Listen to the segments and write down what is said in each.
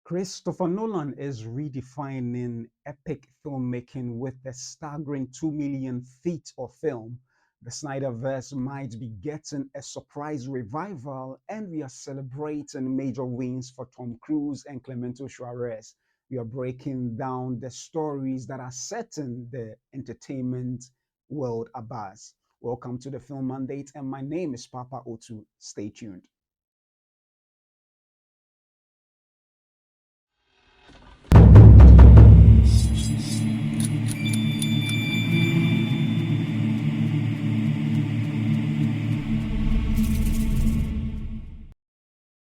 Christopher Nolan is redefining epic filmmaking with a staggering 2 million feet of film. The SnyderVerse might be getting a surprise revival, and we are celebrating major wins for Tom Cruise and Clemento Suarez. We are breaking down the stories that are setting the entertainment world abuzz. Welcome to the Film Mandate, and my name is Papa Otu. Stay tuned.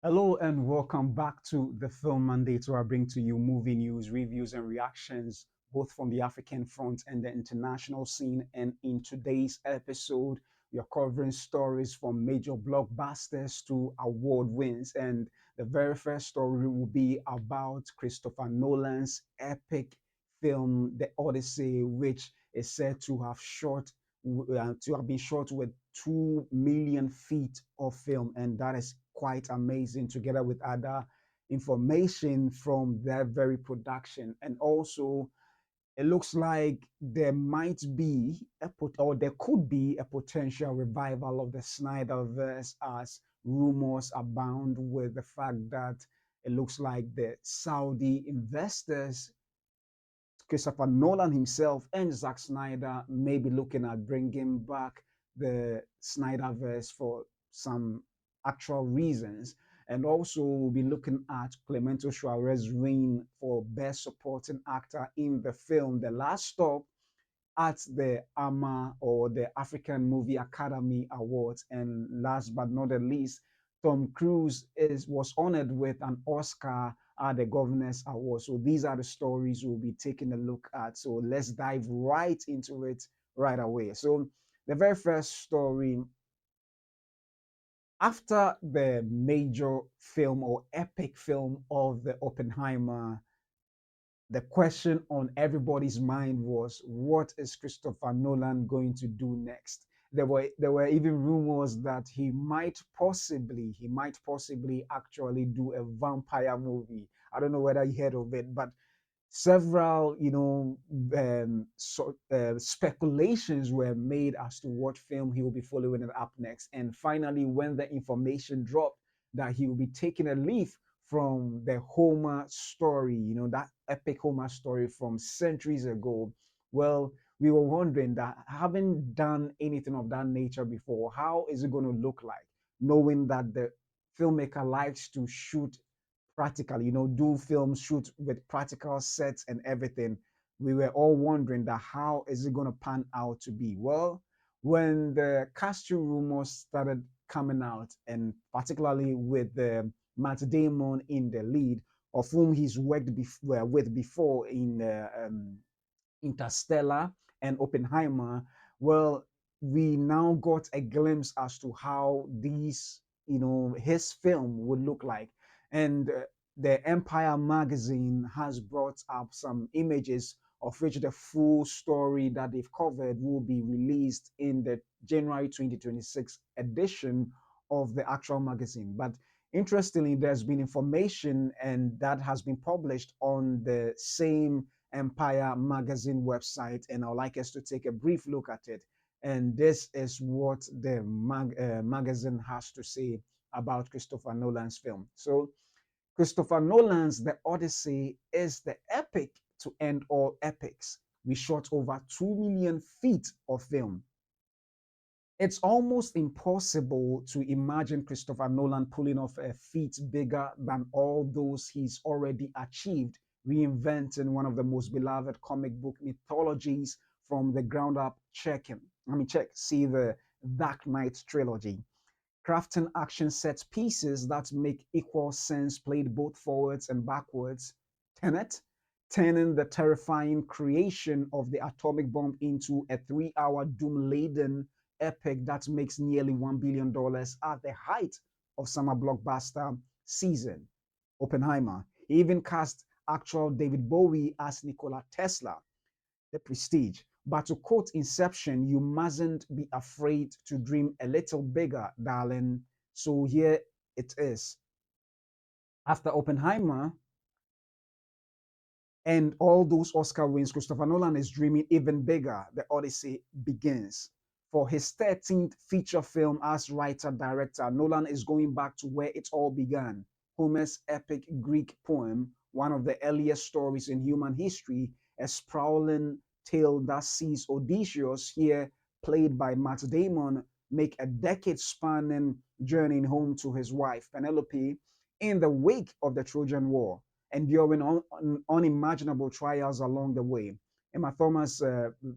Hello and welcome back to the Film Mandate, where I bring to you movie news, reviews, and reactions, both from the African front and the international scene. And in today's episode, we are covering stories from major blockbusters to award wins. And the very first story will be about Christopher Nolan's epic film, The Odyssey, which is said to have been shot with 2 million feet of film, and that is quite amazing, together with other information from that very production. And also, it looks like there might be or there could be a potential revival of the Snyderverse, as rumors abound with the fact that it looks like the Saudi investors, Christopher Nolan himself, and Zack Snyder may be looking at bringing back the Snyderverse for some actual reasons. And also, we'll be looking at Clemento Suarez's reign for Best Supporting Actor in the film, The Last Stop, at the AMA, or the African Movie Academy Awards. And last but not the least, Tom Cruise was honored with an Oscar at the Governor's Award. So these are the stories we'll be taking a look at. So let's dive right into it right away. So the very first story, after the major film or epic film of the Oppenheimer, the question on everybody's mind was, what is Christopher Nolan going to do next? There were even rumors that he might possibly actually do a vampire movie. I don't know whether you heard of it, but several speculations were made as to what film he will be following it up next. And finally, when the information dropped that he will be taking a leaf from the Homer story, that epic Homer story from centuries ago, well, we were wondering that, having done anything of that nature before, how is it going to look like, knowing that the filmmaker likes to shoot practically, do film shoot with practical sets and everything. We were all wondering that, how is it going to pan out to be? Well, when the casting rumors started coming out, and particularly with Matt Damon in the lead, of whom he's worked with before in Interstellar and Oppenheimer, well, we now got a glimpse as to how his film would look like. And the Empire magazine has brought up some images, of which the full story that they've covered will be released in the January 2026 edition of the actual magazine. But interestingly, there's been information and that has been published on the same Empire magazine website, and I'd like us to take a brief look at it. And this is what the magazine has to say about Christopher Nolan's film. So, Christopher Nolan's The Odyssey is the epic to end all epics. We shot over 2 million feet of film. It's almost impossible to imagine Christopher Nolan pulling off a feat bigger than all those he's already achieved, reinventing one of the most beloved comic book mythologies from the ground up. See the Dark Knight trilogy. Crafting action set pieces that make equal sense played both forwards and backwards. Tenet, turning the terrifying creation of the atomic bomb into a 3-hour doom laden epic that makes nearly $1 billion at the height of summer blockbuster season. Oppenheimer even cast actual David Bowie as Nikola Tesla. The Prestige. But to quote Inception, you mustn't be afraid to dream a little bigger, darling. So here it is. After Oppenheimer, and all those Oscar wins, Christopher Nolan is dreaming even bigger. The Odyssey begins. For his 13th feature film as writer director, Nolan is going back to where it all began. Homer's epic Greek poem, one of the earliest stories in human history, a sprawling tale that sees Odysseus, here played by Matt Damon, make a decade spanning journey home to his wife, Penelope, in the wake of the Trojan War, enduring unimaginable trials along the way. Emma Thomas,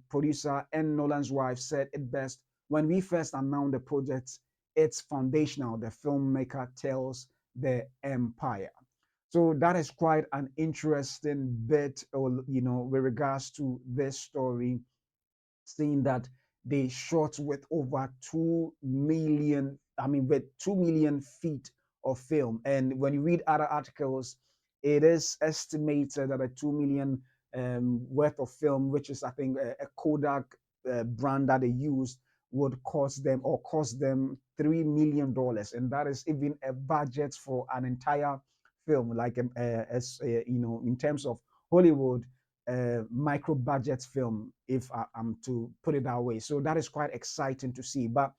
producer and Nolan's wife, said it best: when we first announced the project, it's foundational. The filmmaker tells the empire. So that is quite an interesting bit, or with regards to this story, saying that they shot with over 2 million, I mean, with 2 million feet of film. And when you read other articles, it is estimated that a 2 million worth of film, which is, I think, a Kodak brand that they used, would cost them $3 million. And that is even a budget for an entire film, like as in terms of Hollywood, micro budget film, if I'm to put it that way. So that is quite exciting to see. But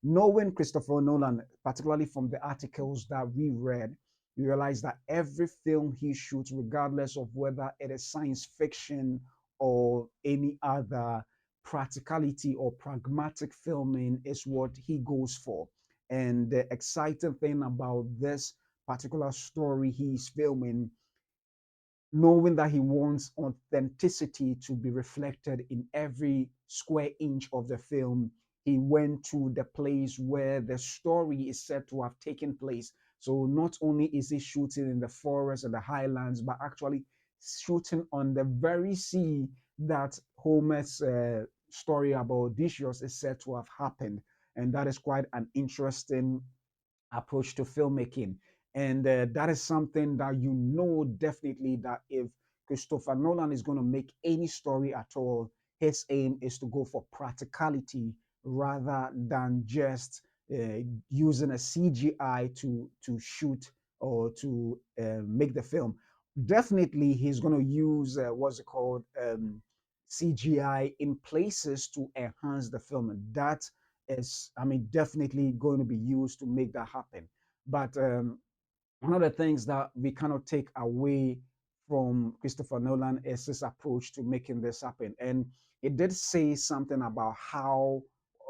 knowing Christopher Nolan, particularly from the articles that we read, you realize that every film he shoots, regardless of whether it is science fiction or any other practicality or pragmatic filming, is what he goes for. And the exciting thing about this particular story he's filming, knowing that he wants authenticity to be reflected in every square inch of the film, he went to the place where the story is said to have taken place. So not only is he shooting in the forest and the highlands, but actually shooting on the very sea that Homer's story about Odysseus is said to have happened. And that is quite an interesting approach to filmmaking. And that is something that definitely that if Christopher Nolan is going to make any story at all, his aim is to go for practicality rather than just using a CGI to shoot or to make the film. Definitely, he's going to use what's it called, CGI in places to enhance the film. And that is, I mean, definitely going to be used to make that happen. But one of the things that we cannot take away from Christopher Nolan is his approach to making this happen. And he did say something about how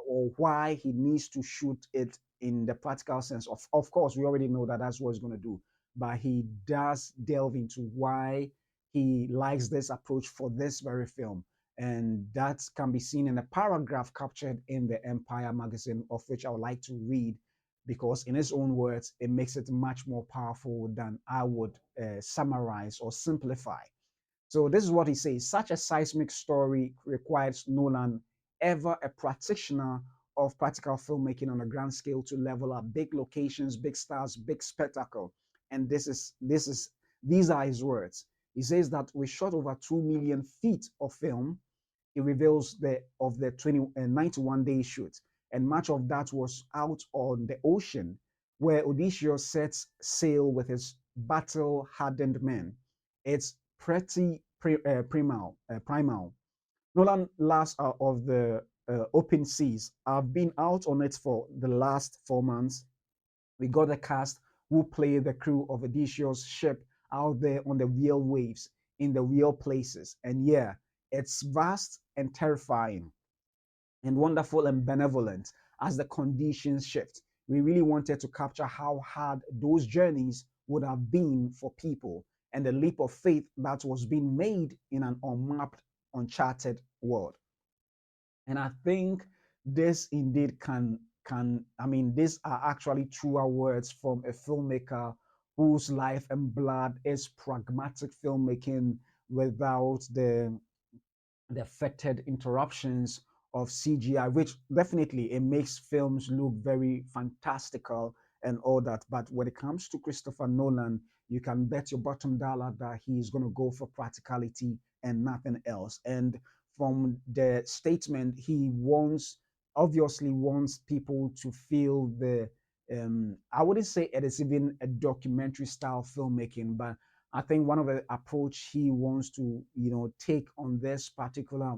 or why he needs to shoot it in the practical sense. Of course, we already know that that's what he's going to do. But he does delve into why he likes this approach for this very film. And that can be seen in a paragraph captured in the Empire magazine, of which I would like to read, because in his own words, it makes it much more powerful than I would summarize or simplify. So this is what he says: such a seismic story requires Nolan, ever a practitioner of practical filmmaking on a grand scale, to level up big locations, big stars, big spectacle. And these are his words. He says that we shot over 2 million feet of film. He reveals the 91-day shoot, and much of that was out on the ocean, where Odysseus sets sail with his battle-hardened men. It's pretty primal. Nolan laughs out of the open seas. I've been out on it for the last 4 months. We got a cast who play the crew of Odysseus' ship out there on the real waves, in the real places. And yeah, it's vast and terrifying and wonderful and benevolent as the conditions shift. We really wanted to capture how hard those journeys would have been for people, and the leap of faith that was being made in an unmapped, uncharted world. And I think this indeed can I mean, these are actually truer words from a filmmaker whose life and blood is pragmatic filmmaking without the affected interruptions of CGI, which definitely it makes films look very fantastical and all that. But when it comes to Christopher Nolan, you can bet your bottom dollar that he's going to go for practicality and nothing else. And from the statement, he obviously wants people to feel I wouldn't say it is even a documentary style filmmaking, but I think one of the approach he wants to, take on this particular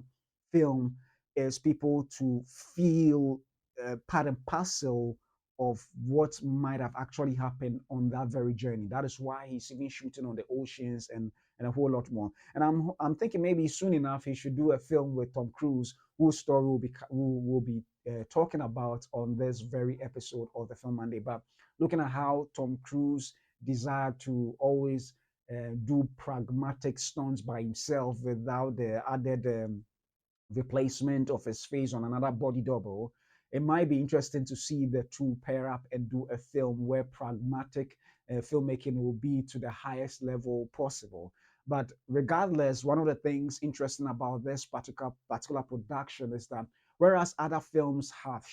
film is people to feel part and parcel of what might have actually happened on that very journey. That is why he's even shooting on the oceans and a whole lot more. And I'm thinking maybe soon enough he should do a film with Tom Cruise, whose story will be talking about on this very episode of the Film Monday. But looking at how Tom Cruise desired to always do pragmatic stunts by himself without the added replacement of his face on another body double, it might be interesting to see the two pair up and do a film where pragmatic filmmaking will be to the highest level possible. But regardless, one of the things interesting about this particular production is that whereas other films have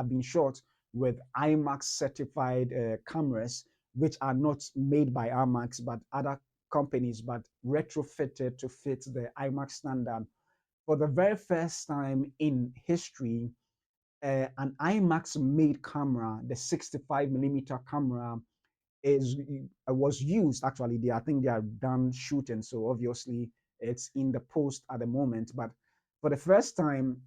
been shot with IMAX certified cameras, which are not made by IMAX but other companies, but retrofitted to fit the IMAX standard, for the very first time in history, an IMAX made camera, the 65 millimeter camera, is was used. Actually, I think they are done shooting, so obviously it's in the post at the moment. But for the first time,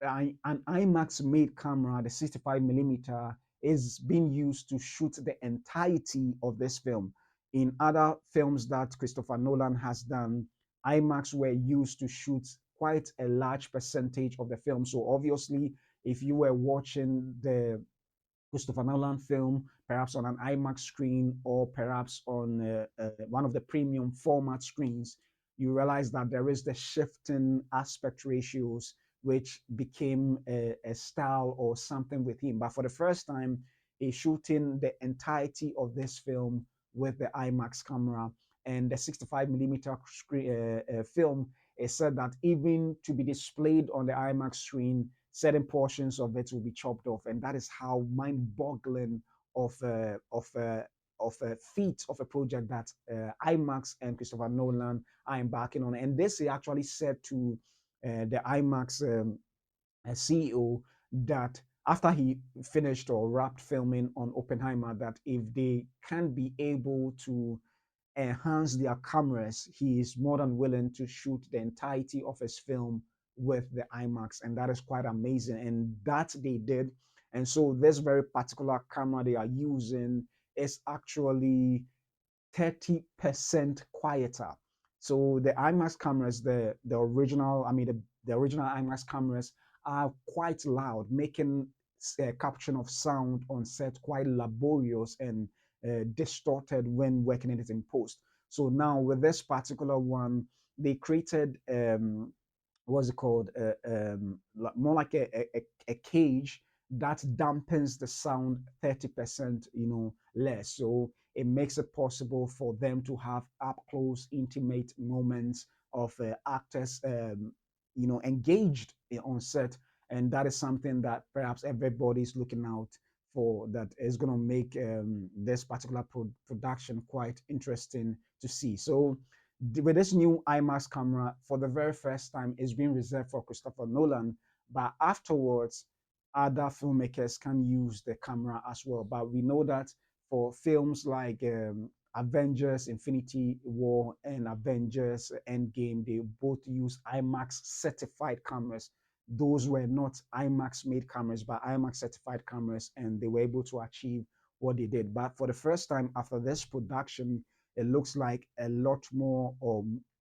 an IMAX made camera, the 65 millimeter, is being used to shoot the entirety of this film. In other films that Christopher Nolan has done, IMAX were used to shoot quite a large percentage of the film. So obviously, if you were watching the Christopher Nolan film, perhaps on an IMAX screen or perhaps on one of the premium format screens, you realize that there is the shifting aspect ratios, which became a style or something with him. But for the first time, he's shooting the entirety of this film with the IMAX camera and the 65 millimeter screen, film. Is said that even to be displayed on the IMAX screen, certain portions of it will be chopped off, and that is how mind-boggling of a feat of a project that IMAX and Christopher Nolan are embarking on. And this he actually said to the IMAX CEO that after he finished or wrapped filming on Oppenheimer, that if they can be able to enhance their cameras, he is more than willing to shoot the entirety of his film with the IMAX, and that is quite amazing. And that they did. And so this very particular camera they are using is actually 30% quieter. So the IMAX cameras, the original, I mean the original IMAX cameras are quite loud, making capture of sound on set quite laborious and distorted when working it in post. So now with this particular one, they created what's it called? More like a cage that dampens the sound 30%, less. So it makes it possible for them to have up close, intimate moments of actors, engaged on set. And that is something that perhaps everybody's looking out for, that is going to make this particular production quite interesting to see. So with this new IMAX camera, for the very first time, it's been reserved for Christopher Nolan, but afterwards, other filmmakers can use the camera as well. But we know that for films like Avengers Infinity War and Avengers Endgame, they both use IMAX certified cameras. Those were not IMAX made cameras, but IMAX certified cameras, and they were able to achieve what they did. But for the first time after this production, it looks like a lot more,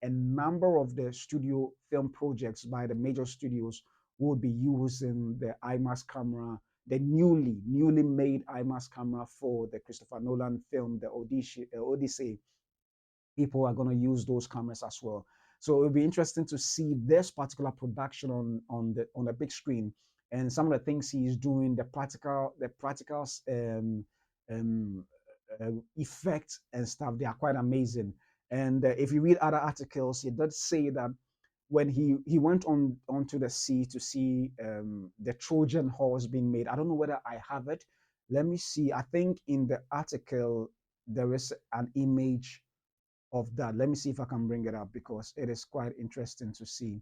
a number of the studio film projects by the major studios will be using the IMAX camera, the newly made IMAX camera for the Christopher Nolan film, the Odyssey. People are going to use those cameras as well. So it'll be interesting to see this particular production on the big screen, and some of the things he's doing, the practical um, effects and stuff. They are quite amazing. And if you read other articles, he did say that when he went onto the sea to see the Trojan horse being made. I don't know whether I have it. Let me see. I think in the article there is an image of that. Let me see if I can bring it up because it is quite interesting to see.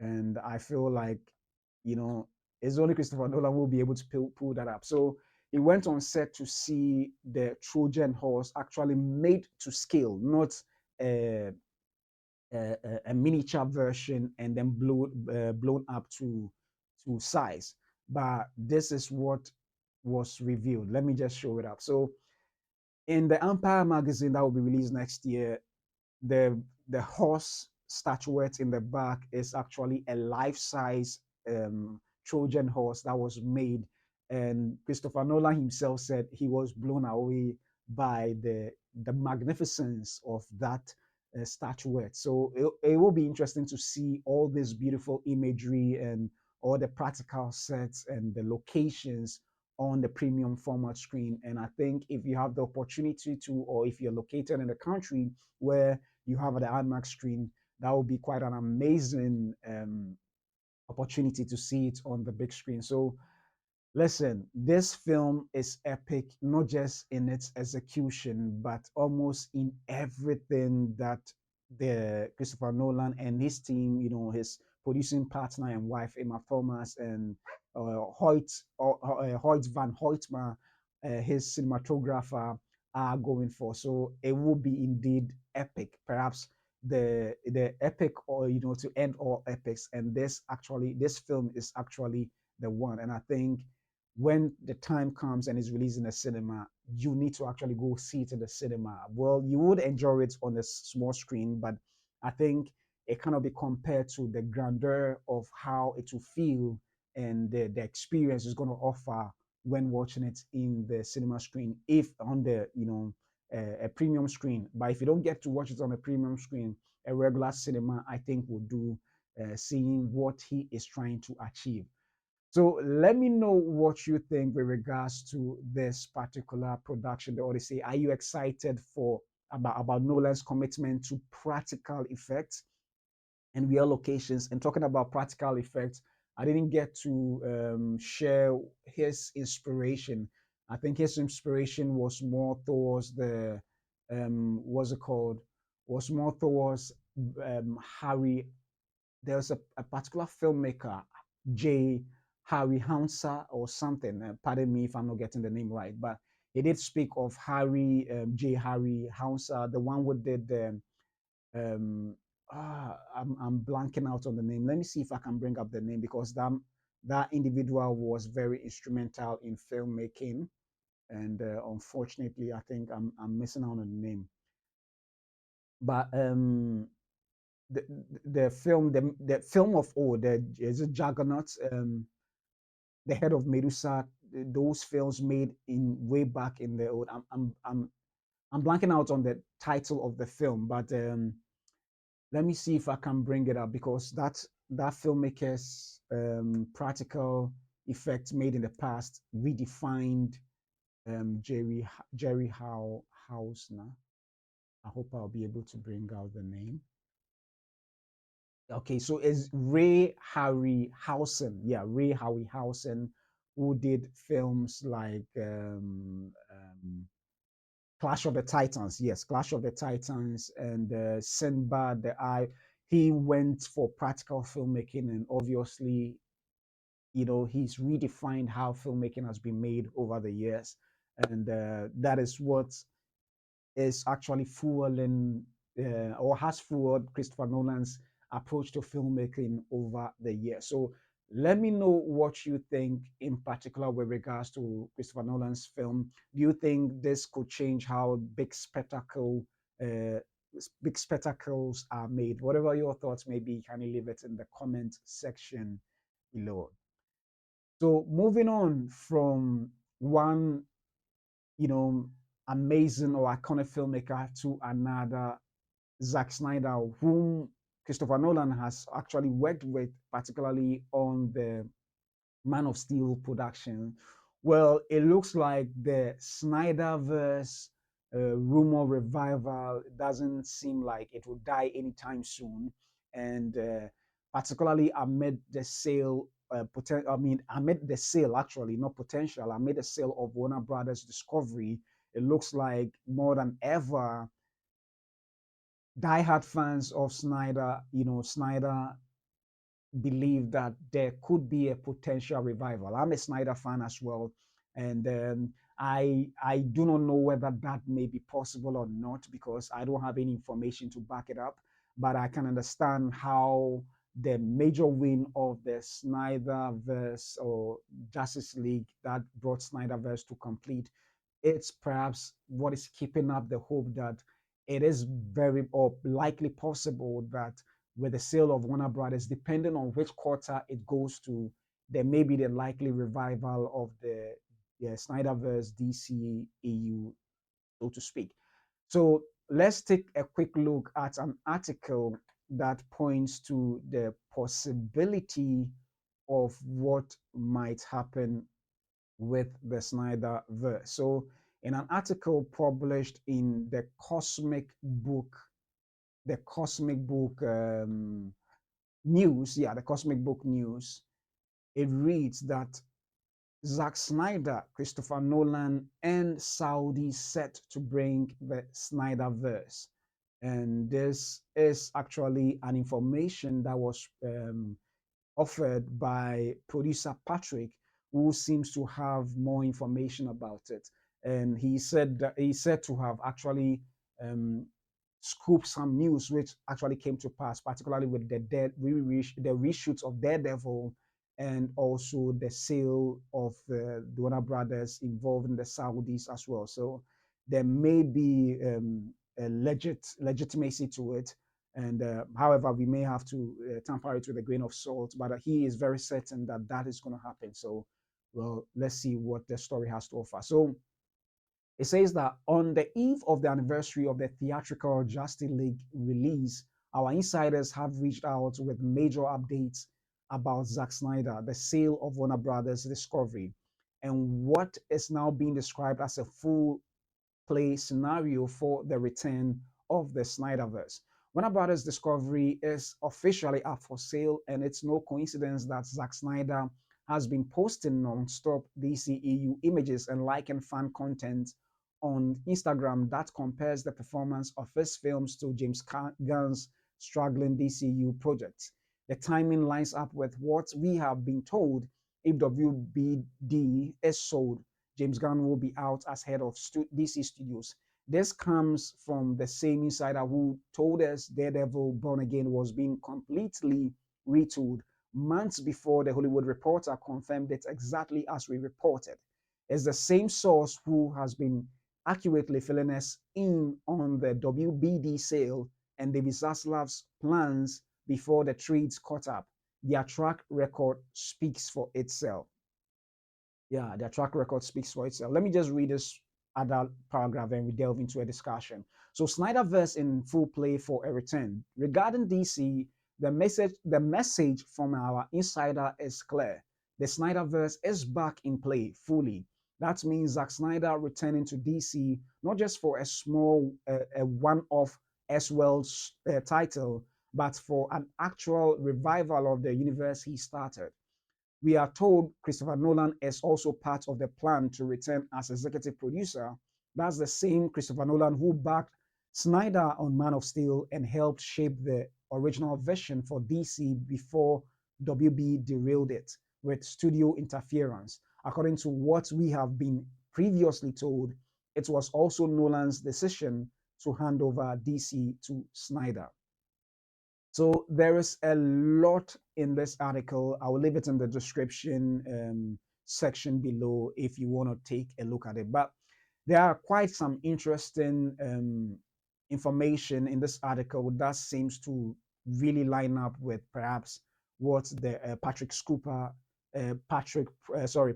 And I feel like, you know, it's only Christopher Nolan will be able to pull that up. So he went on set to see the Trojan horse actually made to scale, not a, a miniature version and then blown up to size. But this is what was revealed. Let me just show it up. So in the Empire magazine that will be released next year, the the horse statuette in the back is actually a life-size Trojan horse that was made, and Christopher Nolan himself said he was blown away by the magnificence of that statuette. So it will be interesting to see all this beautiful imagery and all the practical sets and the locations on the premium format screen. And I think if you have the opportunity to, or if you're located in a country where you have the IMAX screen, that would be quite an amazing opportunity to see it on the big screen. So listen, this film is epic, not just in its execution, but almost in everything that the Christopher Nolan and his team, his producing partner and wife Emma Thomas and Hoyt van Hoytma, his cinematographer, are going for. So it will be indeed epic, perhaps the epic, or to end all epics. And this film is actually the one. And I think when the time comes and it's released in the cinema, you need to actually go see it in the cinema. Well, you would enjoy it on a small screen, but I think it cannot be compared to the grandeur of how it will feel and the experience is going to offer when watching it in the cinema screen, if on the, a premium screen. But if you don't get to watch it on a premium screen, a regular cinema, I think, will do, seeing what he is trying to achieve. So let me know what you think with regards to this particular production, the Odyssey. Are you excited for about Nolan's commitment to practical effects and real locations? And talking about practical effects, I didn't get to share his inspiration. I think his inspiration was more towards the what's it called? Was more towards Harry. There's a particular filmmaker, J. Harry Hauser or something. Pardon me if I'm not getting the name right, but he did speak of J. Harry Hauser, the one who did um, I'm blanking out on the name. Let me see if I can bring up the name, because that individual was very instrumental in filmmaking, and unfortunately, I think I'm missing out on the name. But the the film of old, the is it Juggernaut, the Head of Medusa, those films made in way back in the old. I'm blanking out on the title of the film, but let me see if I can bring it up, because that filmmaker's practical effects made in the past redefined Jerry Hausner. I hope I'll be able to bring out the name. Okay, so it's Ray Harryhausen. Yeah, Ray Harryhausen, who did films like Clash of the Titans. Yes, Clash of the Titans and Sinbad the Eye. He went for practical filmmaking, and obviously, he's redefined how filmmaking has been made over the years, and that is what is actually fueling or has fueled Christopher Nolan's approach to filmmaking over the years. So let me know what you think in particular with regards to Christopher Nolan's film. Do you think this could change how uh, big spectacles are made? Whatever your thoughts may be, can you leave it in the comment section below? So moving on from one, you know, amazing or iconic filmmaker to another, Zack Snyder, whom Christopher Nolan has actually worked with, particularly on the Man of Steel production. Well, it looks like the SnyderVerse rumor revival doesn't seem like it will die anytime soon, and particularly amid the sale. Amid the sale, actually, not potential, amid the sale of Warner Brothers Discovery, it looks like more than ever, diehard fans of Snyder, Snyder believe that there could be a potential revival. I'm a Snyder fan as well. And I do not know whether that may be possible or not because I don't have any information to back it up. But I can understand how the major win of the Snyderverse or Justice League that brought Snyderverse to complete, it's perhaps what is keeping up the hope that it is very or likely possible that with the sale of Warner Brothers, depending on which quarter it goes to, there may be the likely revival of the Snyderverse DCEU, so to speak. So let's take a quick look at an article that points to the possibility of what might happen with the Snyderverse. So, in an article published in the Cosmic Book News, yeah, the Cosmic Book News, it reads that Zack Snyder, Christopher Nolan, and Saudi set to bring the Snyderverse. And this is actually an information that was offered by producer Patrick, who seems to have more information about it. And he said that he said to have actually um, scooped some news which actually came to pass, particularly with the reshoots of Daredevil and also the sale of the Warner Brothers involved in the Saudis as well. So there may be a legitimacy to it, and however, we may have to tamper it with a grain of salt, but he is very certain that that is going to happen. So, well, let's see what the story has to offer. So, it says that on the eve of the anniversary of the theatrical Justice League release, our insiders have reached out with major updates about Zack Snyder, the sale of Warner Brothers Discovery, and what is now being described as a full play scenario for the return of the Snyderverse. Warner Brothers Discovery is officially up for sale, and it's no coincidence that Zack Snyder has been posting non-stop DCEU images and liking fan content on Instagram that compares the performance of his films to James Gunn's struggling DCU projects. The timing lines up with what we have been told. If WBD is sold, James Gunn will be out as head of DC Studios. This comes from the same insider who told us Daredevil Born Again was being completely retooled months before the Hollywood Reporter confirmed it exactly as we reported. It's the same source who has been accurately filling us in on the WBD sale and David Zaslav's plans before the trades caught up. Their track record speaks for itself. Yeah, their track record speaks for itself. Let me just read this other paragraph and we delve into a discussion. So Snyderverse in full play for a return. Regarding DC, the message from our insider is clear. The Snyderverse is back in play fully. That means Zack Snyder returning to DC, not just for a small, a one-off Elseworlds title, but for an actual revival of the universe he started. We are told Christopher Nolan is also part of the plan to return as executive producer. That's the same Christopher Nolan who backed Snyder on Man of Steel and helped shape the original vision for DC before WB derailed it with studio interference. According to what we have been previously told, it was also Nolan's decision to hand over DC to Snyder. So there is a lot in this article. I will leave it in the description section below if you want to take a look at it. But there are quite some interesting information in this article that seems to really line up with perhaps what the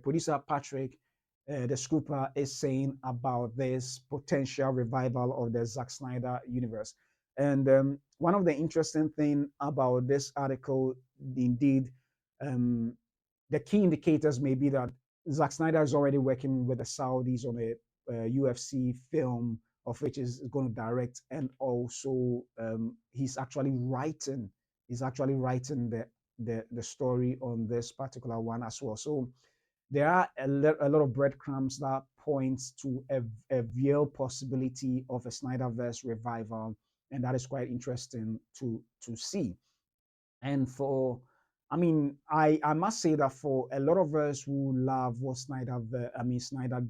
producer Patrick, the Scooper is saying about this potential revival of the Zack Snyder universe. And one of the interesting thing about this article, indeed, um, the key indicators may be that Zack Snyder is already working with the Saudis on a UFC film of which is going to direct, and also He's actually writing the story on this particular one as well. So there are a lot of breadcrumbs that points to a real possibility of a Snyderverse revival, and that is quite interesting to see. And for I mean, I must say that for a lot of us who love what Snyder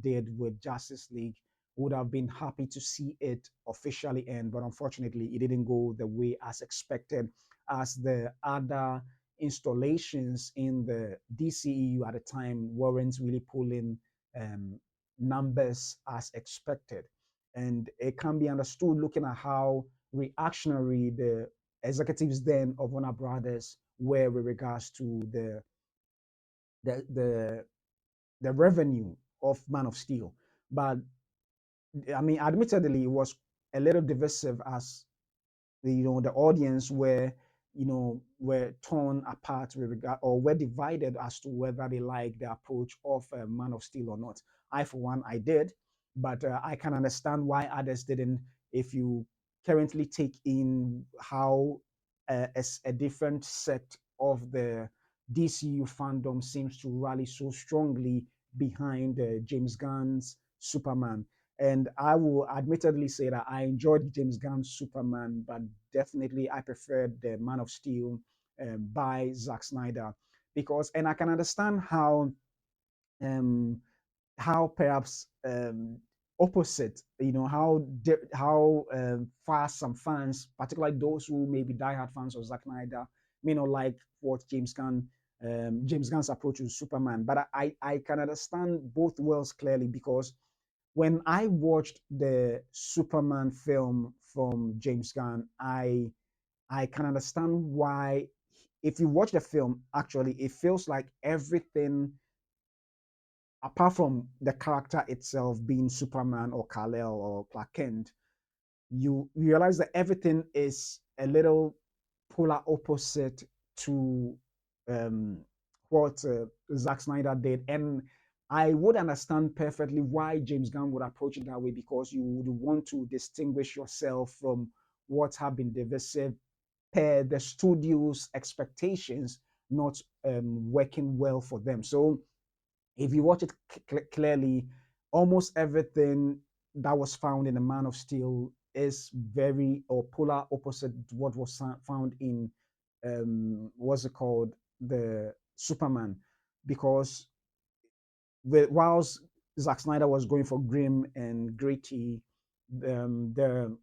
did with Justice League, would have been happy to see it officially end, but unfortunately, it didn't go the way as expected, as the other installations in the DCEU at the time weren't really pulling um, numbers as expected, and it can be understood looking at how reactionary the executives then of Warner Brothers were with regards to the the the revenue of Man of Steel. But I mean, admittedly, it was a little divisive as the audience were torn apart with regard, or were divided as to whether they like the approach of Man of Steel or not. I for one, I did, but I can understand why others didn't. If you currently take in how a different set of the DCU fandom seems to rally so strongly behind James Gunn's Superman. And I will admittedly say that I enjoyed James Gunn's Superman, but definitely I preferred the Man of Steel by Zack Snyder, because, and I can understand um, how perhaps opposite, how far some fans, particularly those who may be diehard fans of Zack Snyder, may not like what James Gunn's approach to Superman. But I can understand both worlds clearly, because when I watched the Superman film from James Gunn, I can understand why. If you watch the film, actually, it feels like everything, apart from the character itself being Superman or Kal-El or Clark Kent, you realize that everything is a little polar opposite to um, what Zack Snyder did. And I would understand perfectly why James Gunn would approach it that way, because you would want to distinguish yourself from what have been divisive per the studio's expectations not working well for them. So if you watch it clearly, almost everything that was found in the Man of Steel is very or polar opposite to what was found in what's it called, the Superman, because whilst Zack Snyder was going for grim and gritty, the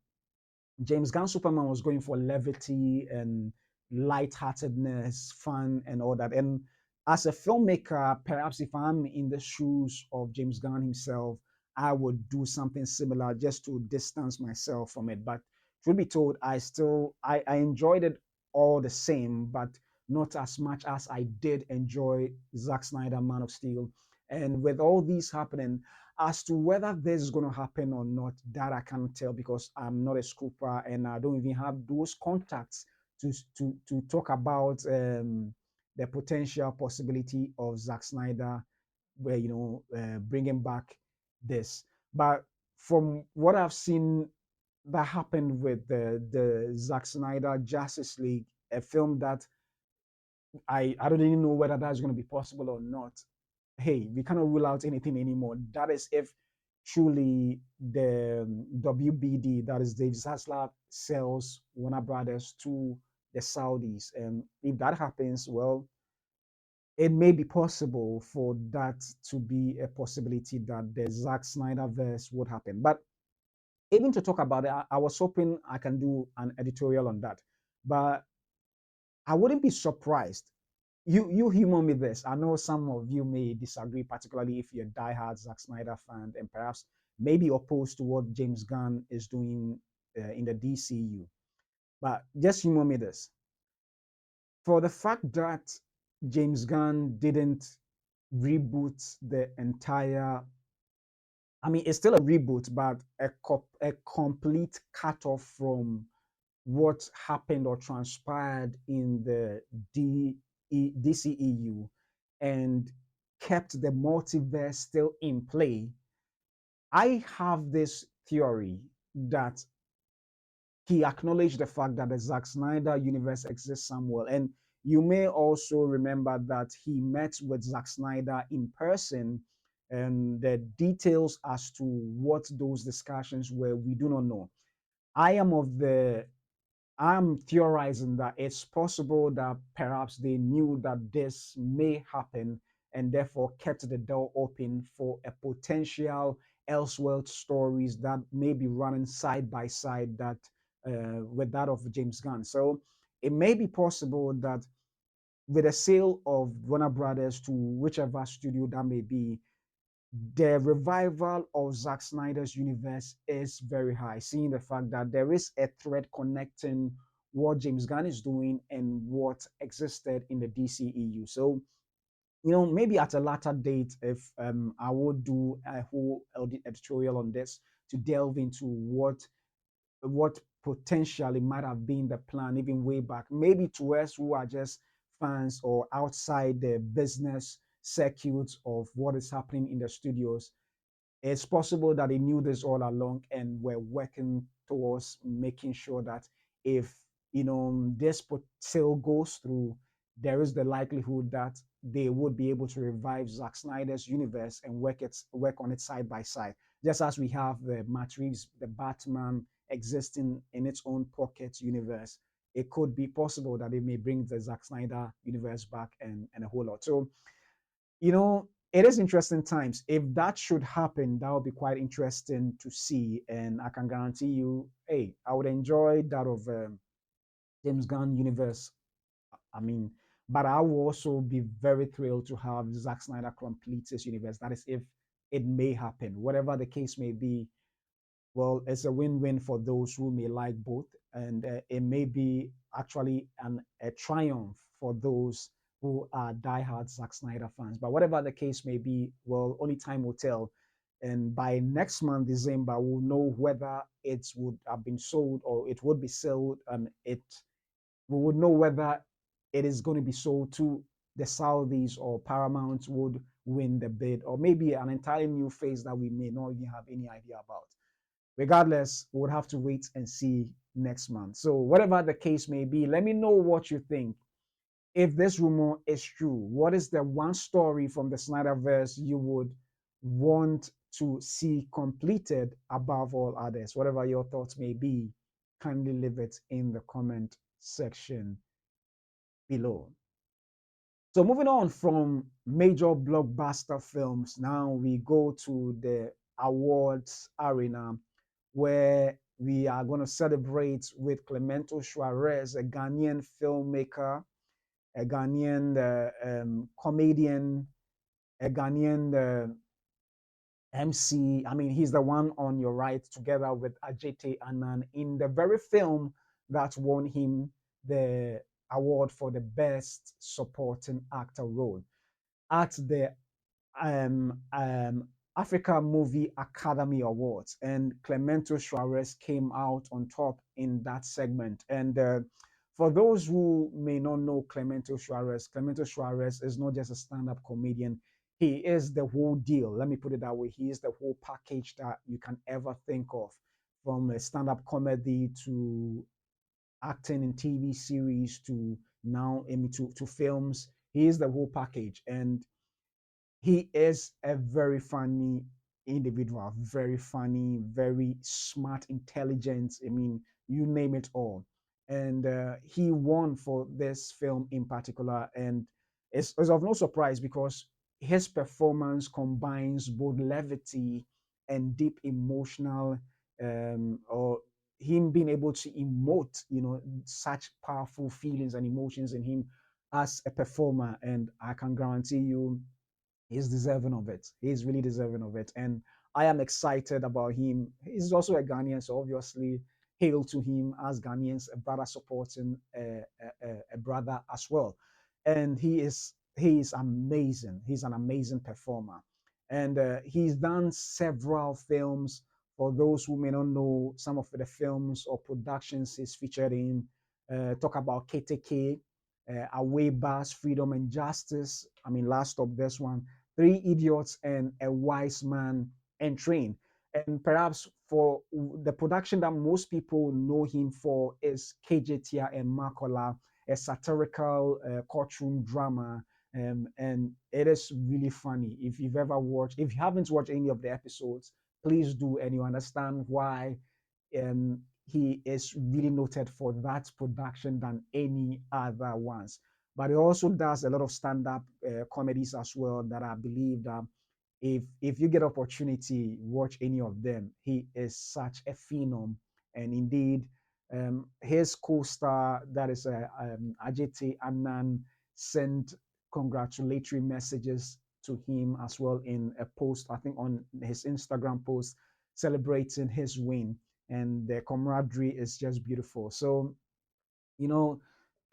James Gunn Superman was going for levity and lightheartedness, fun, and all that. And as a filmmaker, perhaps if I'm in the shoes of James Gunn himself, I would do something similar just to distance myself from it. But truth be told, I enjoyed it all the same, but not as much as I did enjoy Zack Snyder Man of Steel. And with all these happening, as to whether this is going to happen or not, that I can't tell, because I'm not a scooper and I don't even have those contacts to talk about the potential possibility of Zack Snyder, where bringing back this. But from what I've seen that happened with the Zack Snyder Justice League, a film that I don't even know whether that's going to be possible or not. Hey, we cannot rule out anything anymore. That is if truly the WBD, that is Dave Zaslav, sells Warner Brothers to the Saudis. And if that happens, well, it may be possible for that to be a possibility that the Zack Snyder verse would happen. But even to talk about it, I was hoping I can do an editorial on that. But I wouldn't be surprised. You humor me this. I know some of you may disagree, particularly if you're a diehard Zack Snyder fan and perhaps maybe opposed to what James Gunn is doing in the DCU. But just humor me this. For the fact that James Gunn didn't reboot the entire, I mean, it's still a reboot, but a complete cut off from what happened or transpired in the DCEU, and kept the multiverse still in play. I have this theory that he acknowledged the fact that the Zack Snyder universe exists somewhere. And you may also remember that he met with Zack Snyder in person, and the details as to what those discussions were, we do not know. I am of the I'm theorizing that it's possible that perhaps they knew that this may happen and therefore kept the door open for a potential Elseworld stories that may be running side by side that with that of James Gunn. So it may be possible that with the sale of Warner Brothers to whichever studio that may be, the revival of Zack Snyder's universe is very high, seeing the fact that there is a thread connecting what James Gunn is doing and what existed in the DCEU. So, maybe at a later date, if I would do a whole editorial on this to delve into what potentially might have been the plan even way back. Maybe to us who are just fans or outside the business circuits of what is happening in the studios, it's possible that they knew this all along and were working towards making sure that if this still goes through, there is the likelihood that they would be able to revive Zack Snyder's universe and work on it side by side. Just as we have the Matt Reeves, the Batman existing in its own pocket universe, it could be possible that they may bring the Zack Snyder universe back and a whole lot. So it is interesting times. If that should happen, that would be quite interesting to see. And I can guarantee you, hey, I would enjoy that of James Gunn universe. I mean, but I will also be very thrilled to have Zack Snyder complete his universe. That is, if it may happen, whatever the case may be, well, it's a win-win for those who may like both, and it may be actually a triumph for those who are diehard Zack Snyder fans. But whatever the case may be, well, only time will tell. And by next month, December, we'll know whether it would have been sold or it would be sold. We would know whether it is going to be sold to the Saudis or Paramount would win the bid, or maybe an entirely new phase that we may not even have any idea about. Regardless, we'll have to wait and see next month. So, whatever the case may be, let me know what you think. If this rumor is true, what is the one story from the SnyderVerse you would want to see completed above all others? Whatever your thoughts may be, kindly leave it in the comment section below. So moving on from major blockbuster films, now we go to the awards arena where we are going to celebrate with Clemento Suarez, a Ghanaian filmmaker, a Ghanaian comedian, a Ghanaian MC. I mean, he's the one on your right, together with Ajete Anan, in the very film that won him the award for the best supporting actor role at the um, um, Africa Movie Academy Awards, and Clemento Suarez came out on top in that segment. And for those who may not know Clemento Suarez is not just a stand-up comedian. He is the whole deal. Let me put it that way. He is the whole package that you can ever think of, from a stand-up comedy to acting in TV series to now to films. He is the whole package, and he is a very funny individual, very funny, very smart, intelligent. I mean, you name it all. And he won for this film in particular. And it's of no surprise because his performance combines both levity and deep emotional, or him being able to emote, such powerful feelings and emotions in him as a performer. And I can guarantee you, he's deserving of it. He's really deserving of it. And I am excited about him. He's also a Ghanaian, so obviously, hail to him as Ghanaians, a brother supporting a brother as well. And he is amazing. He's an amazing performer. And he's done several films. For those who may not know some of the films or productions he's featured in, talk about KTK, Away Bars, Freedom and Justice. I mean, last stop, this one, Three Idiots and a Wise Man and Train. And perhaps for the production that most people know him for is KJTia and Makola, a satirical courtroom drama. And it is really funny. If you haven't watched any of the episodes, please do, and you understand why he is really noted for that production than any other ones. But he also does a lot of stand-up comedies as well that I believe that if you get opportunity, watch any of them. He is such a phenom, and indeed, his co-star, that is Ajiti Anand, sent congratulatory messages to him as well in a post, I think on his Instagram post, celebrating his win. And the camaraderie is just beautiful. So, you know,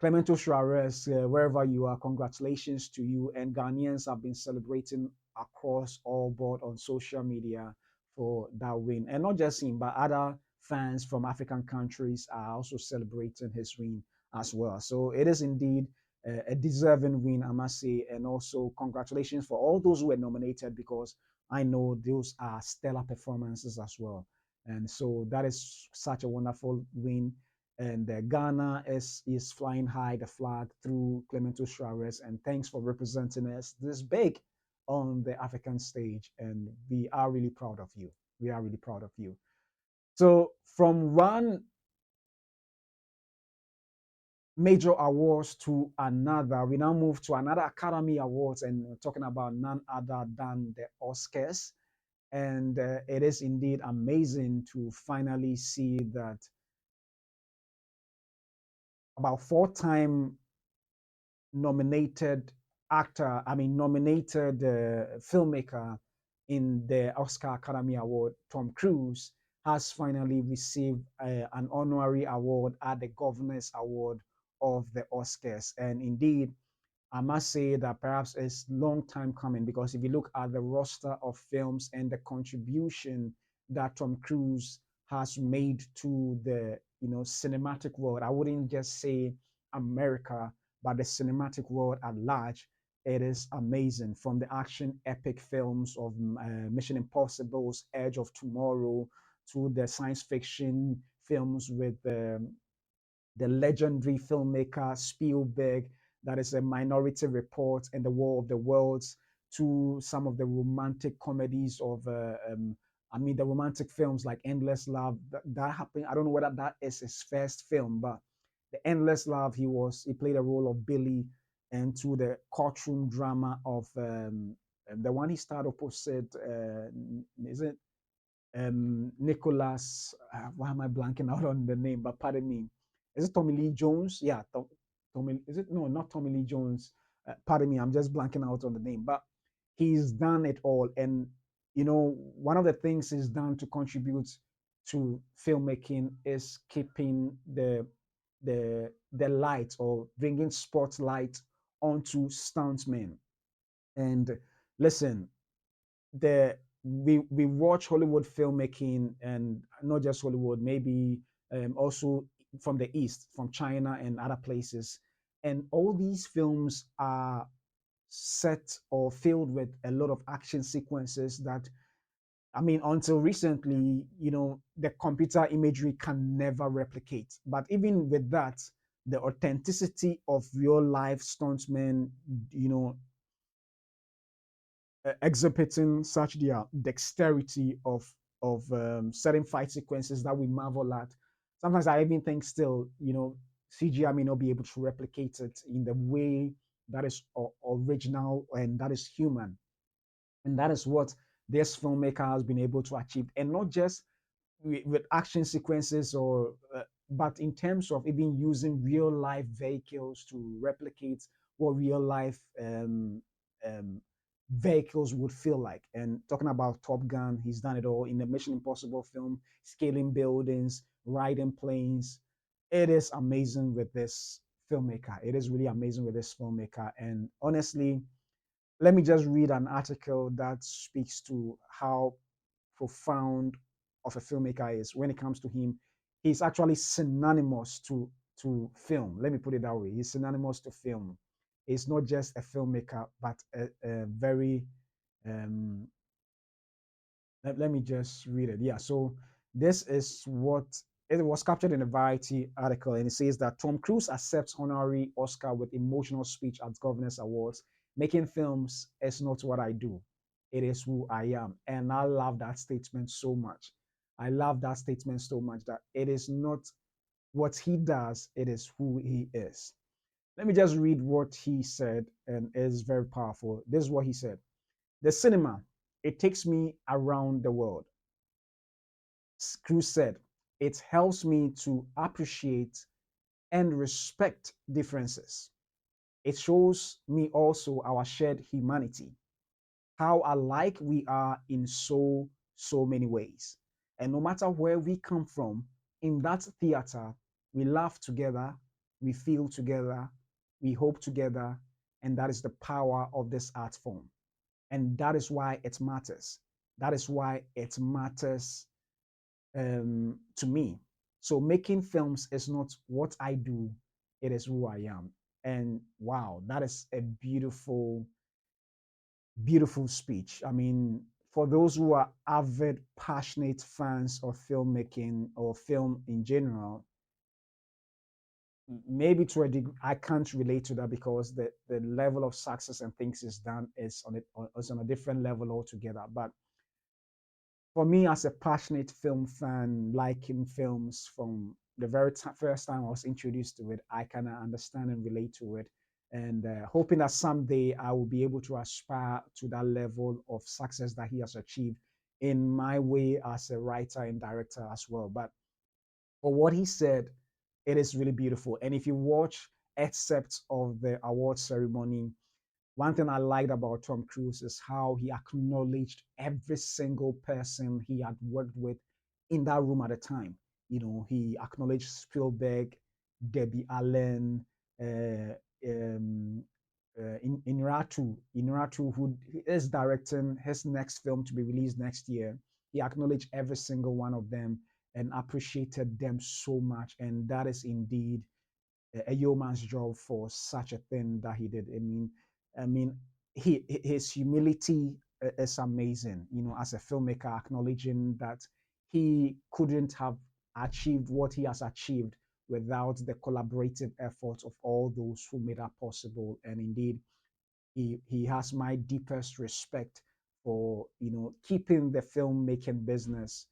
Clemento Suarez, wherever you are, congratulations to you. And Ghanaians have been celebrating across all board on social media for that win. And not just him, but other fans from African countries are also celebrating his win as well. So it is indeed a deserving win, I must say. And also, congratulations for all those who were nominated, because I know those are stellar performances as well. And so that is such a wonderful win. And Ghana is flying high the flag through Clemento Suarez. And thanks for representing us this big on the African stage. And we are really proud of you. We are really proud of you. So from one major awards to another, we now move to another Academy Awards, and we're talking about none other than the Oscars. And it is indeed amazing to finally see that about four-time nominated nominated filmmaker in the Oscar Academy Award, Tom Cruise, has finally received an honorary award at the Governors Award of the Oscars. And indeed, I must say that perhaps it's long time coming, because if you look at the roster of films and the contribution that Tom Cruise has made to the cinematic world, I wouldn't just say America, but the cinematic world at large, it is amazing. From the action epic films of Mission Impossible's Edge of Tomorrow to the science fiction films with the legendary filmmaker Spielberg, that is a Minority Report and the War of the Worlds, to some of the romantic comedies of, the romantic films like Endless Love. That happened. I don't know whether that is his first film, but the Endless Love, he played a role of Billy, and to the courtroom drama of the one he starred opposite, is it Nicholas, why am I blanking out on the name? But pardon me. Is it Tommy Lee Jones? Yeah, Tommy. Is it no, not Tommy Lee Jones? Pardon me, I'm just blanking out on the name. But he's done it all, and one of the things he's done to contribute to filmmaking is keeping the light, or bringing spotlight onto stuntmen. And listen, we watch Hollywood filmmaking, and not just Hollywood, maybe also from the East, from China and other places, and all these films are set or filled with a lot of action sequences that, until recently, the computer imagery can never replicate. But even with that, the authenticity of real life stuntmen, you know, exhibiting such their dexterity of certain fight sequences that we marvel at. Sometimes I even think still, CGI may not be able to replicate it in the way that is original and that is human. And that is what this filmmaker has been able to achieve. And not just with action sequences, or but in terms of even using real life vehicles to replicate what real life um, vehicles would feel like. And talking about Top Gun, he's done it all in the Mission Impossible film, scaling buildings, riding planes. It is amazing with this filmmaker. It is really amazing with this filmmaker. And honestly, let me just read an article that speaks to how profound of a filmmaker is. When it comes to him, he's actually synonymous to film. Let me put it that way. He's synonymous to film. He's not just a filmmaker, but a very let me just read it. Yeah, so this is what it was captured in a Variety article, and it says that Tom Cruise accepts honorary Oscar with emotional speech at Governors Awards. Making films is not what I do; it is who I am, and I love that statement so much. I love that statement so much, that it is not what he does, it is who he is. Let me just read what he said, and it's very powerful. This is what he said: the cinema, it takes me around the world. Cruz said, it helps me to appreciate and respect differences. It shows me also our shared humanity, how alike we are in so many ways. And no matter where we come from, in that theater, we laugh together, we feel together, we hope together, and that is the power of this art form. And that is why it matters. That is why it matters to me. So making films is not what I do, it is who I am. And wow, that is a beautiful, beautiful speech. I mean, for those who are avid, passionate fans of filmmaking or film in general, maybe to a degree, I can't relate to that because the level of success and things is done is on a different level altogether. But for me, as a passionate film fan, liking films from the first time I was introduced to it, I kind of understand and relate to it. And hoping that someday I will be able to aspire to that level of success that he has achieved in my way as a writer and director as well. But for what he said, it is really beautiful. And if you watch excerpts of the award ceremony, one thing I liked about Tom Cruise is how he acknowledged every single person he had worked with in that room at the time. You know, he acknowledged Spielberg, Debbie Allen, uh, um, Inaratu, who is directing his next film to be released next year. He acknowledged every single one of them and appreciated them so much. And that is indeed a yeoman's job for such a thing that he did. I mean, his humility is amazing. You know, as a filmmaker, acknowledging that he couldn't have achieved what he has achieved without the collaborative efforts of all those who made that possible. And indeed, he has my deepest respect for keeping the filmmaking business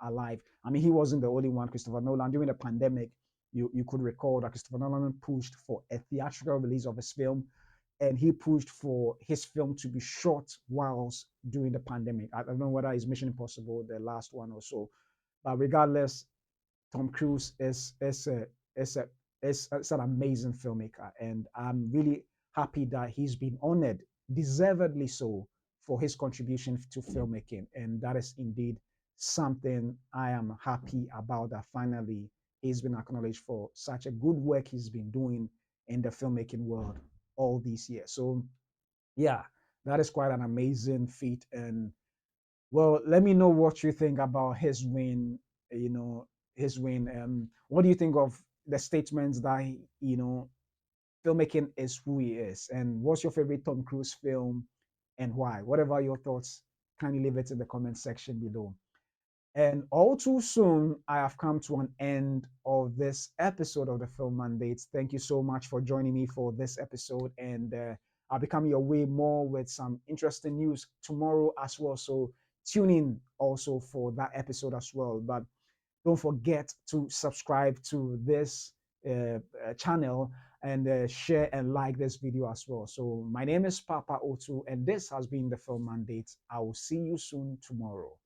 alive. I mean, he wasn't the only one. Christopher Nolan, during the pandemic, you could recall that Christopher Nolan pushed for a theatrical release of his film, and he pushed for his film to be shot whilst during the pandemic. I don't know whether it's Mission Impossible, the last one or so, but regardless, Tom Cruise is a is an amazing filmmaker, and I'm really happy that he's been honored, deservedly so, for his contribution to filmmaking, and that is indeed something I am happy about. That finally he's been acknowledged for such a good work he's been doing in the filmmaking world all these years. So yeah, that is quite an amazing feat, and well, let me know what you think about his win. You know, his win. What do you think of the statements that filmmaking is who he is, and what's your favorite Tom Cruise film, and why? Whatever your thoughts, kindly leave it in the comment section below. And all too soon, I have come to an end of this episode of the Film Mandates. Thank you so much for joining me for this episode. And I'll be coming your way more with some interesting news tomorrow as well. So tune in also for that episode as well. But don't forget to subscribe to this channel and share and like this video as well. So my name is Papa Otu, and this has been the Film Mandate. I will see you soon tomorrow.